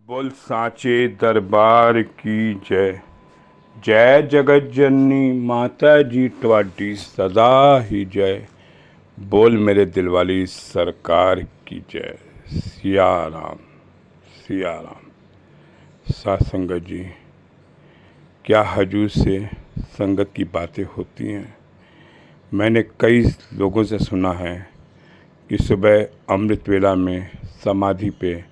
बोल सांचे दरबार की जय। जय जगत जननी माता जी ट्वाडी सदा ही जय। बोल मेरे दिलवाली सरकार की जय। सिया राम सिया राम। साथ संगत जी, क्या हजूर से संगत की बातें होती हैं। मैंने कई लोगों से सुना है कि सुबह अमृत वेला में समाधि पे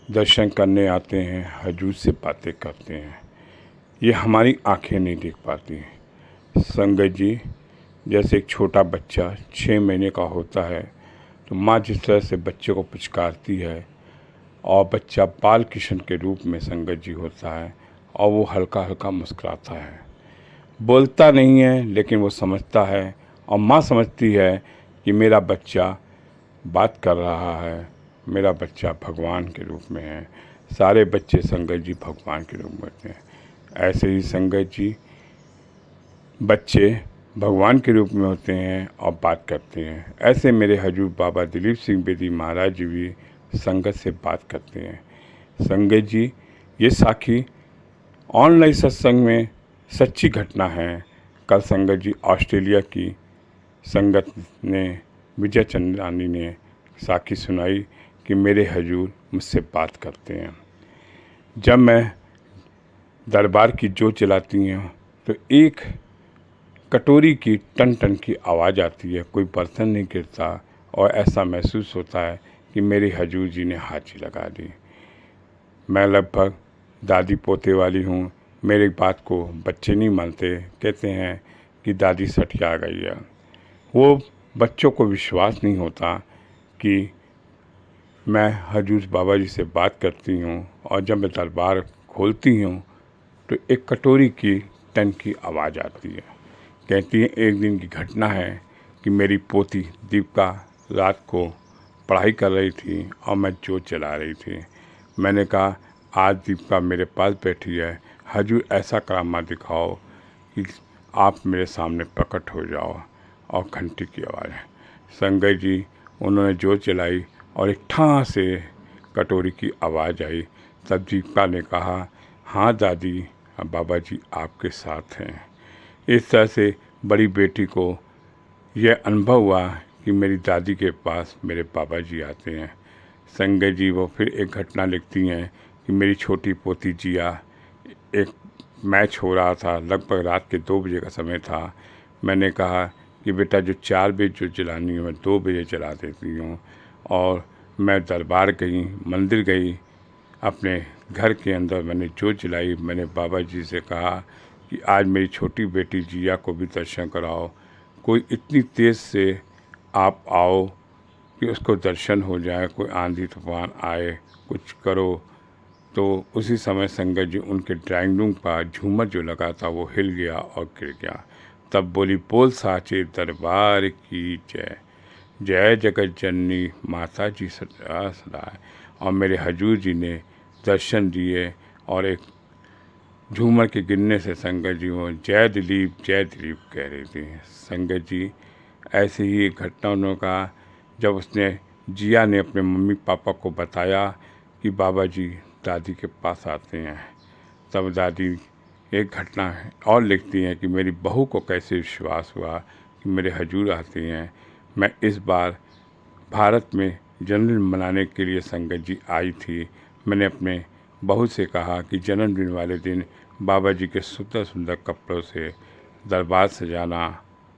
दर्शन करने आते हैं, हजूर से बातें करते हैं। ये हमारी आंखें नहीं देख पाती। संगत जी, जैसे एक छोटा बच्चा 6 महीने का होता है तो माँ जिस तरह से बच्चे को पुचकारती है और बच्चा बाल कृष्ण के रूप में संगत जी होता है और वो हल्का हल्का मुस्कुराता है, बोलता नहीं है लेकिन वो समझता है और माँ समझती है कि मेरा बच्चा बात कर रहा है, मेरा बच्चा भगवान के रूप में है। सारे बच्चे संगत जी भगवान के रूप में होते हैं। ऐसे ही संगत जी बच्चे भगवान के रूप में होते हैं और बात करते हैं। ऐसे मेरे हजूर बाबा दिलीप सिंह बेदी महाराज जी भी संगत से बात करते हैं। संगत जी, ये साखी ऑनलाइन सत्संग में सच्ची घटना है। कल संगत जी ऑस्ट्रेलिया की संगत ने, विजय चंद्रानी ने साखी सुनाई कि मेरे हजूर मुझसे बात करते हैं। जब मैं दरबार की जोत जलाती हैं तो एक कटोरी की टन टन की आवाज़ आती है, कोई बर्तन नहीं गिरता और ऐसा महसूस होता है कि मेरे हजूर जी ने हाथी लगा दी। मैं लगभग दादी पोते वाली हूँ, मेरी बात को बच्चे नहीं मानते, कहते हैं कि दादी सठिया गई है। वो बच्चों को विश्वास नहीं होता कि मैं हजूर बाबा जी से बात करती हूँ और जब मैं दरबार खोलती हूँ तो एक कटोरी की टन की आवाज़ आती है। कहती है एक दिन की घटना है कि मेरी पोती दीपिका रात को पढ़ाई कर रही थी और मैं जोत जला रही थी। मैंने कहा आज दीपिका मेरे पास बैठी है, हजूर ऐसा करामा दिखाओ कि आप मेरे सामने प्रकट हो जाओ। और घंटी की आवाज़ है। संगत जी, उन्होंने जोत जलाई और एक ठां से कटोरी की आवाज़ आई। तब दीपिका ने कहा, हाँ दादी, बाबा जी आपके साथ हैं। इस तरह से बड़ी बेटी को यह अनुभव हुआ कि मेरी दादी के पास मेरे बाबा जी आते हैं। संगत जी, वो फिर एक घटना लिखती हैं कि मेरी छोटी पोती जिया, एक मैच हो रहा था, लगभग रात के 2 बजे का समय था। मैंने कहा कि बेटा जो 4 बजे जो जलानी है मैं 2 बजे जला देती हूँ। और मैं दरबार गई, मंदिर गई, अपने घर के अंदर मैंने जोत जलाई। मैंने बाबा जी से कहा कि आज मेरी छोटी बेटी जिया को भी दर्शन कराओ, कोई इतनी तेज़ से आप आओ कि उसको दर्शन हो जाए, कोई आंधी तूफान आए, कुछ करो। तो उसी समय संगत जी उनके ड्राइंग रूम पर झूमर जो लगा था वो हिल गया और गिर गया। तब बोली, बोल साचे दरबार की जय। जय जगत जननी माता जी सदा सदा। और मेरे हजूर जी ने दर्शन दिए और एक झूमर के गिरने से संगत जी वो जय दिलीप कह रही थी। संगत जी, ऐसे ही एक घटना उन्होंने कहा, जब उसने जिया ने अपने मम्मी पापा को बताया कि बाबा जी दादी के पास आते हैं, तब दादी एक घटना और लिखती हैं कि मेरी बहू को कैसे विश्वास हुआ कि मेरे हजूर आते हैं। मैं इस बार भारत में जन्मदिन मनाने के लिए संगत जी आई थी। मैंने अपने बहू से कहा कि जन्मदिन वाले दिन बाबा जी के सुंदर सुंदर कपड़ों से दरबार सजाना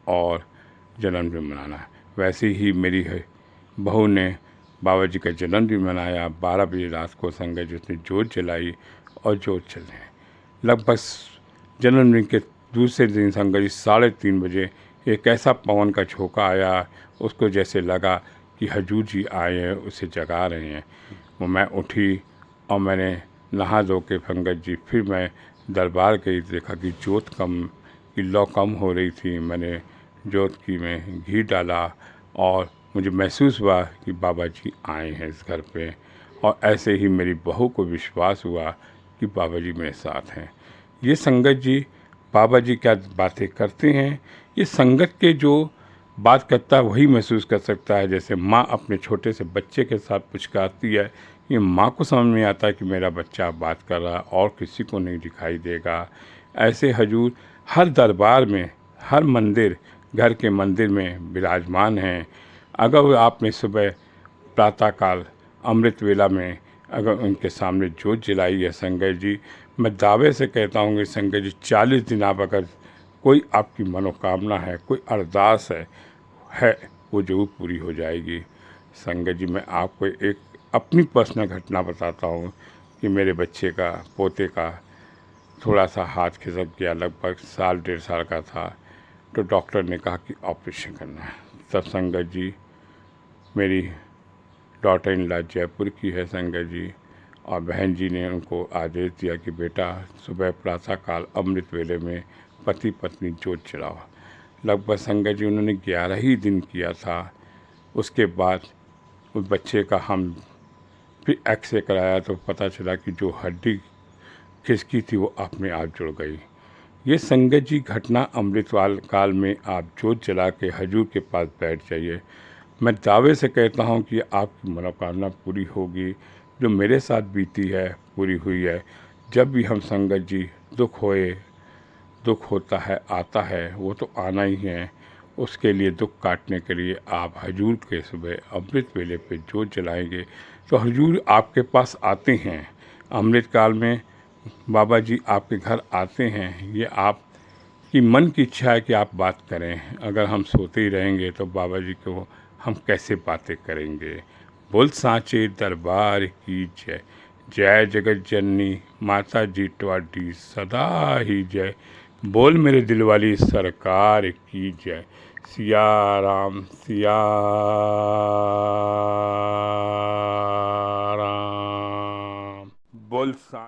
और जन्मदिन मनाना। वैसे ही मेरी बहू ने बाबा जी का जन्मदिन मनाया। 12 बजे रात को संगत जी उसने जोत जलाई और जोत चले। लगभग जन्मदिन के दूसरे दिन संगत जी 3:30 बजे एक ऐसा पवन का झोंका आया, उसको जैसे लगा कि हजूर जी आए हैं, उसे जगा रहे हैं। वो मैं उठी और मैंने नहा धो के संगत जी फिर मैं दरबार गई, देखा कि जोत कम की लौ कम हो रही थी। मैंने जोत की में घी डाला और मुझे महसूस हुआ कि बाबा जी आए हैं इस घर पे। और ऐसे ही मेरी बहू को विश्वास हुआ कि बाबा जी मेरे साथ हैं। ये संगत जी, बाबा जी क्या बातें करते हैं, ये संगत के जो बात करता है वही महसूस कर सकता है। जैसे माँ अपने छोटे से बच्चे के साथ पुचकारती है ये माँ को समझ में आता है कि मेरा बच्चा बात कर रहा है और किसी को नहीं दिखाई देगा। ऐसे हजूर हर दरबार में, हर मंदिर, घर के मंदिर में विराजमान हैं। अगर आपने सुबह प्रातःकाल अमृत वेला में अगर उनके सामने जोत जलाई है संगत जी, मैं दावे से कहता हूँ कि संगत जी 40 दिन आप अगर कोई आपकी मनोकामना है, कोई अरदास है वो ज़रूर पूरी हो जाएगी। संगत जी, मैं आपको एक अपनी पर्सनल घटना बताता हूँ कि मेरे बच्चे का, पोते का थोड़ा सा हाथ खिसक गया, लगभग साल 1.5 साल का था, तो डॉक्टर ने कहा कि ऑपरेशन करना है। तब संगत जी, मेरी डॉटर इन लॉ जयपुर की है संगत जी, और बहन जी ने उनको आदेश दिया कि बेटा सुबह प्रातःकाल अमृत वेले में पति पत्नी जोत जलाओ। लगभग संगत जी उन्होंने 11 ही दिन किया था। उसके बाद उस बच्चे का हम फिर एक्सरे कराया तो पता चला कि जो हड्डी खिसकी थी वो अपने आप जुड़ गई। ये संगत जी घटना अमृतवाल काल में आप जोत जला के हजूर के पास बैठ जाइए। मैं दावे से कहता हूँ कि आपकी मनोकामना पूरी होगी। जो मेरे साथ बीती है पूरी हुई है। जब भी हम संगत जी दुख होता है, आता है, वो तो आना ही है। उसके लिए दुख काटने के लिए आप हजूर के सुबह अमृत वेले पे जोत जलाएंगे तो हजूर आपके पास आते हैं। अमृत काल में बाबा जी आपके घर आते हैं। ये आपकी मन की इच्छा है कि आप बात करें। अगर हम सोते ही रहेंगे तो बाबा जी को हम कैसे बातें करेंगे। बोल सांचे दरबार की जय। जय जगत जननी माता जी ट्वाडी सदा ही जय। बोल मेरे दिल वाली सरकार की जय। सिया राम सिया राम। बोल सा